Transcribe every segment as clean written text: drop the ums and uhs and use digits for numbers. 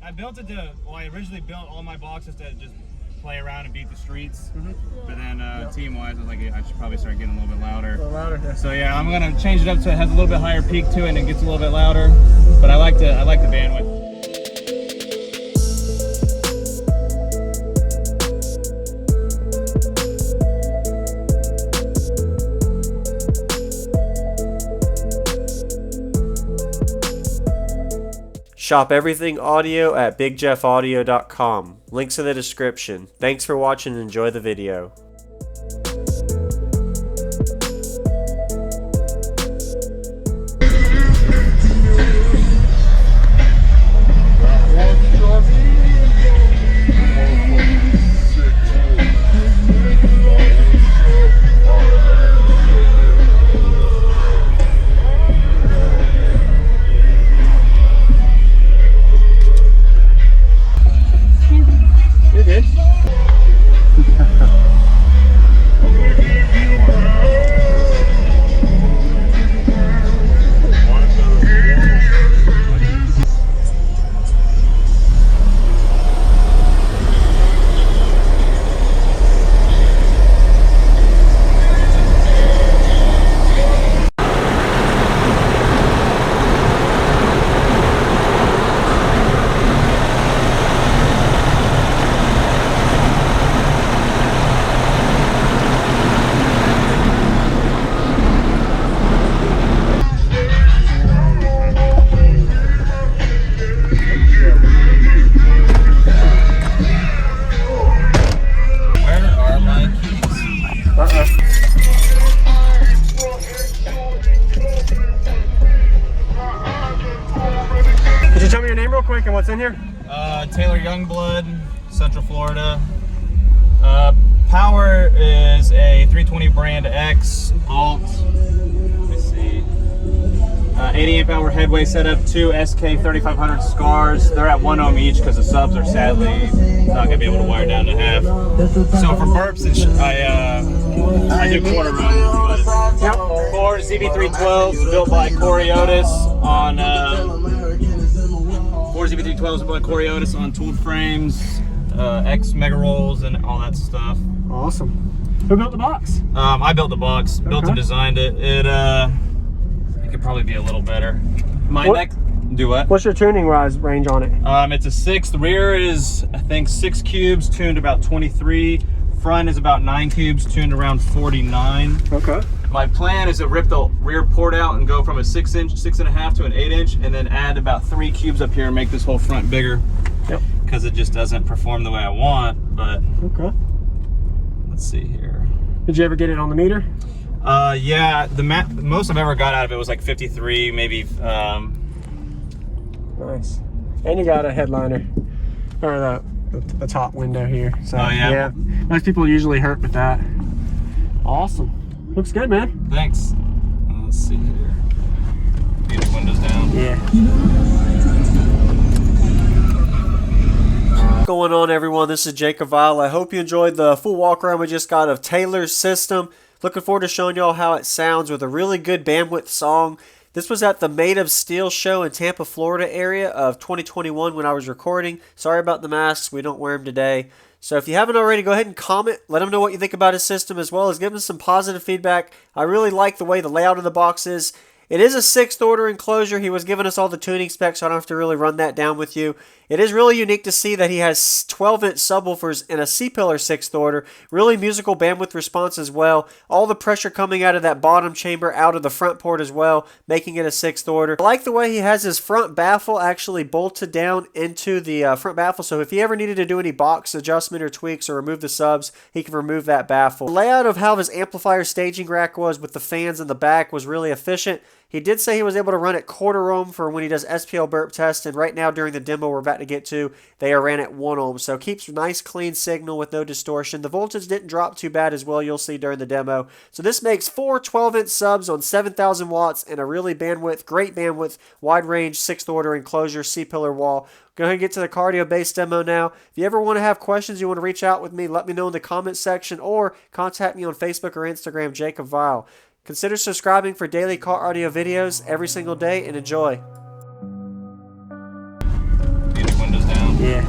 I built it to, well, I originally built all my boxes to just play around and beat the streets. But then team-wise, I was like, I should probably start getting a little bit louder. Yeah. So yeah, I'm gonna change it up so it has a little bit higher peak to it and it gets a little bit louder. But I like the bandwidth. Shop everything audio at bigjeffaudio.com. Links in the description. Thanks for watching and enjoy the video. Could you tell me your name real quick and what's in here? Taylor Youngblood, Central Florida. Power is a 320 brand X alt. Let me see. 80 amp hour Headway setup, 2 SK 3500 scars. They're at 1 ohm each because the subs are sadly not gonna be able to wire down to half. So for burps, I do quarter round. Yep. 4 ZV312s built by Coriotis on 4 ZV312s built by Coriotis on tooled frames, X mega rolls, and all that stuff. Awesome. Who built the box? I built the box, built and designed it. It could probably be a little better. Do what? What's your tuning range on it? It's a 6. The rear is, I think, 6 cubes, tuned about 23. Front is about 9 cubes, tuned around 49. Okay. My plan is to rip the rear port out and go from a 6.5 to an 8-inch, and then add about 3 cubes up here and make this whole front bigger. Yep. Because it just doesn't perform the way I want. But okay. Let's see here. Did you ever get it on the meter? Yeah. The most I've ever got out of it was like 53, maybe. Nice. And you got a headliner, or the top window here. So yeah, most people usually hurt with that. Awesome. Looks good, man. Thanks. Let's see here. Get the windows down. Yeah. What's going on, everyone? This is JacobViral. I hope you enjoyed the full walk around we just got of Taylor's system. Looking forward to showing y'all how it sounds with a really good bandwidth song. This was at the Made of Steel show in Tampa, Florida area of 2021 when I was recording. Sorry about the masks. We don't wear them today. So if you haven't already, go ahead and comment. Let him know what you think about his system, as well as give him some positive feedback. I really like the way the layout of the box is. It is a 6th order enclosure. He was giving us all the tuning specs, so I don't have to really run that down with you. It is really unique to see that he has 12-inch subwoofers in a C-pillar 6th order. Really musical bandwidth response as well. All the pressure coming out of that bottom chamber out of the front port as well, making it a 6th order. I like the way he has his front baffle actually bolted down into the front baffle, so if he ever needed to do any box adjustment or tweaks or remove the subs, he can remove that baffle. The layout of how his amplifier staging rack was with the fans in the back was really efficient. He did say he was able to run at quarter ohm for when he does SPL burp test, and right now during the demo we're about to get to, they are ran at 1 ohm, so keeps nice clean signal with no distortion. The voltage didn't drop too bad as well, you'll see during the demo. So this makes 4 12-inch subs on 7,000 watts and a really great bandwidth, wide range 6th order enclosure C-pillar wall. Go ahead and get to the cardio-based demo now. If you ever want to have questions, you want to reach out with me, let me know in the comments section, or contact me on Facebook or Instagram, JacobViral. Consider subscribing for daily car audio videos every single day, and enjoy. Get the windows down. Yeah.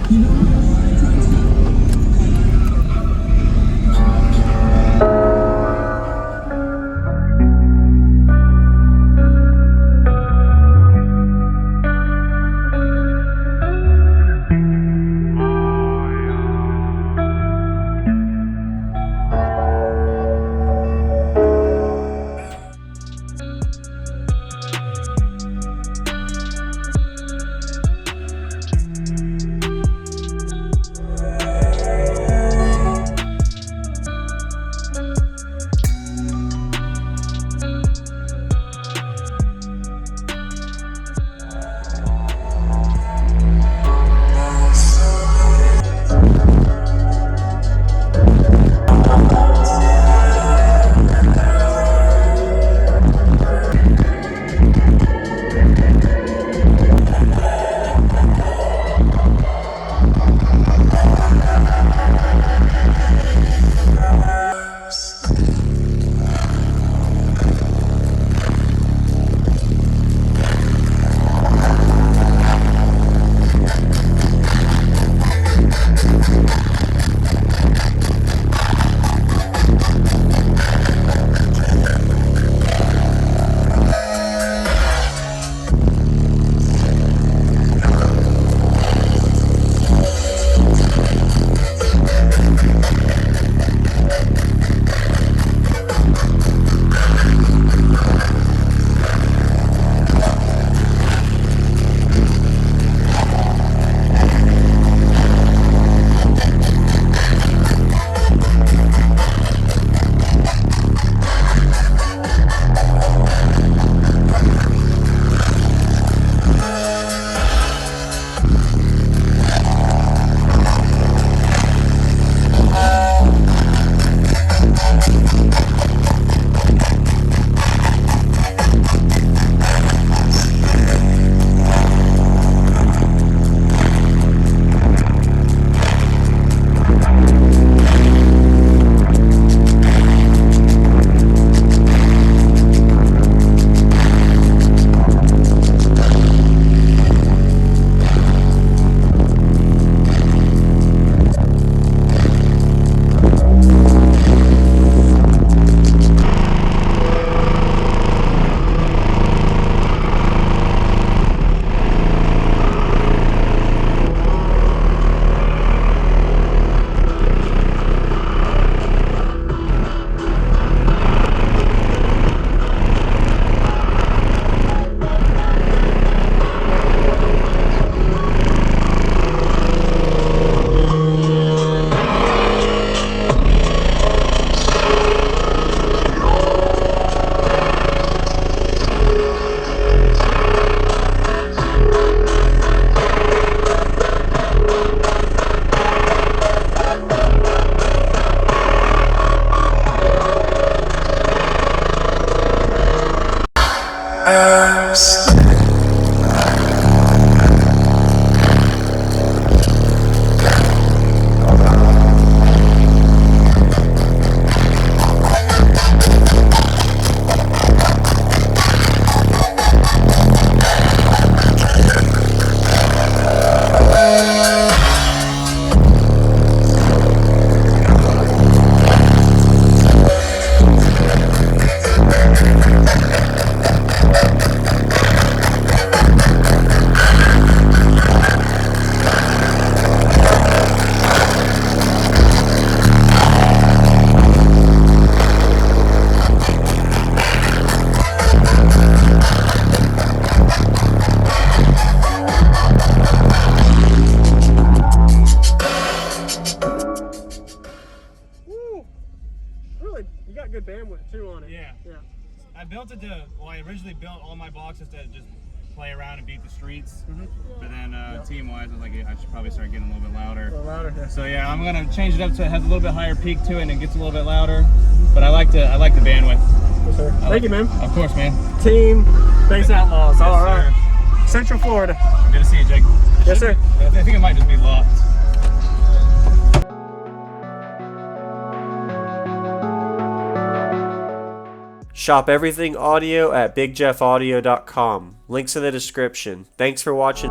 I built it to, well, I originally built all my boxes to just play around and beat the streets. But then team-wise, I was like, I should probably start getting a little bit louder. A little louder, yeah. So yeah, I'm gonna change it up so it has a little bit higher peak to it and it gets a little bit louder. But I like the bandwidth. Yes, sir. Thank you, man. Of course, man. Team Bass Outlaws. Yes, all right. Sir. Central Florida. Good to see you, Jake. Yes, sir. I think it might just be locked. Shop everything audio at bigjeffaudio.com. Links in the description. Thanks for watching.